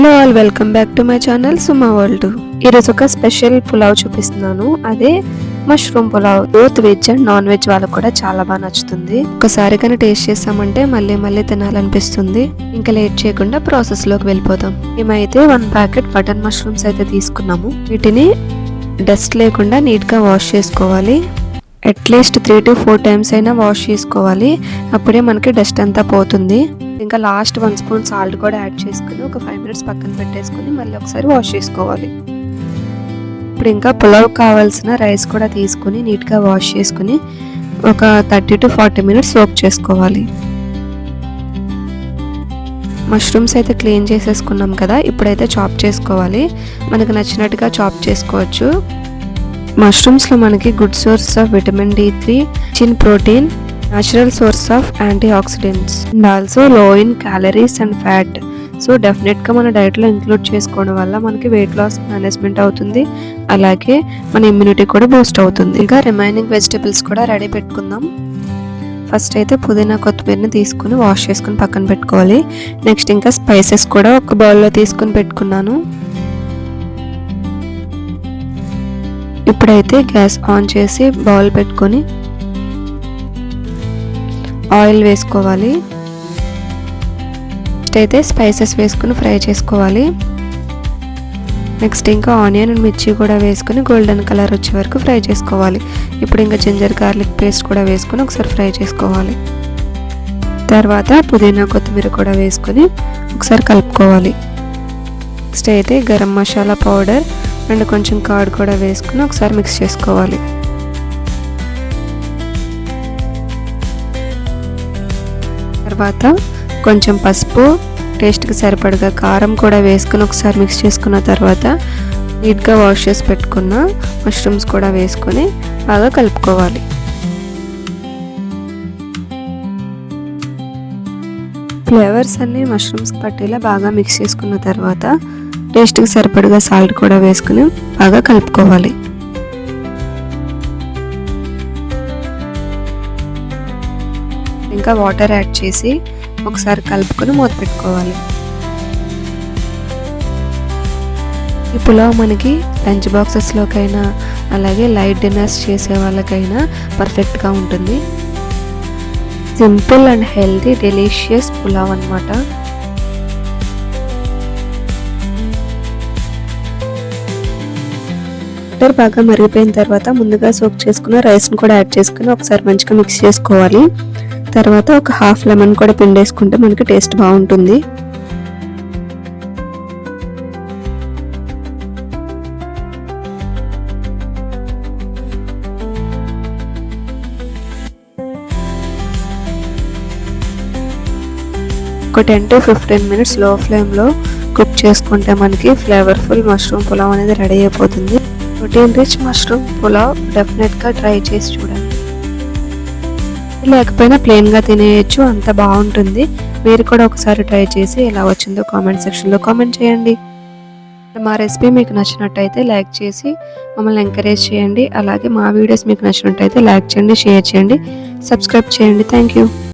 Hello all, welcome back to my channel Suma world. ఈరోజు ఒక special pulao చూపిస్తున్నాను. అదే mushroom pulao. Both veg and non veg వాళ్ళకు కూడా చాలా బాగా నచ్చుతుంది. ఒకసారి కానీ టేస్ట్ చేసామంటే మళ్ళీ మళ్ళీ తినాలనిపిస్తుంది. ఇంకా లేట్ చేయకుండా ప్రాసెస్ లోకి వెళ్ళిపోదాం. మేమైతే 1 ప్యాకెట్ బటన్ మష్రూమ్స్ అయితే తీసుకున్నాము. వీటిని డస్ట్ లేకుండా నీట్ గా వాష్ చేసుకోవాలి. అట్లీస్ట్ 3 to 4 టైమ్స్ అయినా వాష్ చేసుకోవాలి. అప్పుడే మనకి డస్ట్ అంతా పోతుంది. ఇంకా లాస్ట్ 1 స్పూన్ సాల్ట్ కూడా యాడ్ చేసుకుని ఒక 5 minutes పక్కన పెట్టేసుకుని మళ్ళీ ఒకసారి వాష్ చేసుకోవాలి. ఇప్పుడు ఇంకా పులావ్ కావాల్సిన రైస్ కూడా తీసుకుని నీట్గా వాష్ చేసుకుని ఒక 30 to 40 minutes సోక్ చేసుకోవాలి. మష్రూమ్స్ అయితే క్లీన్ చేసేసుకున్నాం కదా, ఇప్పుడైతే చాప్ చేసుకోవాలి. మనకు నచ్చినట్టుగా చాప్ చేసుకోవచ్చు. మష్రూమ్స్లో మనకి good source of vitamin D3, చిన్ protein, natural source of antioxidants and also low in calories and fat. So డెఫినెట్గా మన డైట్లో ఇంక్లూడ్ చేసుకోవడం వల్ల మనకి వెయిట్ లాస్ మేనేజ్మెంట్ అవుతుంది. అలాగే మన ఇమ్యూనిటీ కూడా బూస్ట్ అవుతుంది. ఇంకా రిమైనింగ్ వెజిటబుల్స్ కూడా రెడీ పెట్టుకుందాం. ఫస్ట్ అయితే పుదీనా కొత్తిమీరని తీసుకుని వాష్ చేసుకుని పక్కన పెట్టుకోవాలి. నెక్స్ట్ ఇంకా స్పైసెస్ కూడా ఒక బౌల్లో తీసుకుని పెట్టుకున్నాను. ఇప్పుడైతే గ్యాస్ ఆన్ చేసి బౌల్ పెట్టుకొని ఆయిల్ వేసుకోవాలి. నెక్స్ట్ అయితే స్పైసెస్ వేసుకుని ఫ్రై చేసుకోవాలి. నెక్స్ట్ ఇంకా ఆనియన్ అండ్ మిర్చి కూడా వేసుకుని గోల్డెన్ కలర్ వచ్చే వరకు ఫ్రై చేసుకోవాలి. ఇప్పుడు ఇంకా జింజర్ గార్లిక్ పేస్ట్ కూడా వేసుకుని ఒకసారి ఫ్రై చేసుకోవాలి. తర్వాత పుదీనా కొత్తిమీర కూడా వేసుకుని ఒకసారి కలుపుకోవాలి. నెక్స్ట్ అయితే గరం మసాలా పౌడర్ అండ్ కొంచెం కర్డ్ కూడా వేసుకుని ఒకసారి మిక్స్ చేసుకోవాలి. తర్వాత కొంచెం పసుపు, టేస్ట్కి సరిపడగా కారం కూడా వేసుకుని ఒకసారి మిక్స్ చేసుకున్న తర్వాత నీట్గా వాష్ చేసి పెట్టుకున్న మష్రూమ్స్ కూడా వేసుకొని బాగా కలుపుకోవాలి. ఫ్లేవర్స్ అన్నీ మష్రూమ్స్కి పట్టేలా బాగా మిక్స్ చేసుకున్న తర్వాత టేస్ట్కి సరిపడగా సాల్ట్ కూడా వేసుకుని బాగా కలుపుకోవాలి. ఇంకా వాటర్ యాడ్ చేసి ఒకసారి కలుపుకొని మూత పెట్టుకోవాలి. ఈ పులావ్ మనకి లంచ్ బాక్సెస్లోకైనా అలాగే లైట్ డిన్నర్స్ చేసే వాళ్ళకైనా పర్ఫెక్ట్గా ఉంటుంది. Simple and healthy delicious pulao అన్నమాట. వాటర్ బాగా మరిగిపోయిన తర్వాత ముందుగా సోక్ చేసుకున్న రైస్ని కూడా యాడ్ చేసుకుని ఒకసారి మంచిగా మిక్స్ చేసుకోవాలి. తర్వాత ఒక హాఫ్ లెమన్ కూడా పిండేసుకుంటే మనకి టేస్ట్ బాగుంటుంది. ఒక 10 to 15 minutes లో ఫ్లేమ్లో కుక్ చేసుకుంటే మనకి ఫ్లేవర్ఫుల్ మష్రూమ్ పులావ్ అనేది రెడీ అయిపోతుంది. ప్రోటీన్ రిచ్ మష్రూమ్ పులావ్ డెఫినెట్గా ట్రై చేసి చూడండి. లేకపోయినా ప్లెయిన్గా తినేయచ్చు, అంత బాగుంటుంది. మీరు కూడా ఒకసారి ట్రై చేసి ఎలా వచ్చిందో కామెంట్ సెక్షన్లో కామెంట్ చేయండి. మా రెసిపీ మీకు నచ్చినట్టయితే లైక్ చేసి మమ్మల్ని ఎంకరేజ్ చేయండి. అలాగే మా వీడియోస్ మీకు నచ్చినట్టయితే లైక్ చేయండి, షేర్ చేయండి, సబ్స్క్రైబ్ చేయండి. Thank you.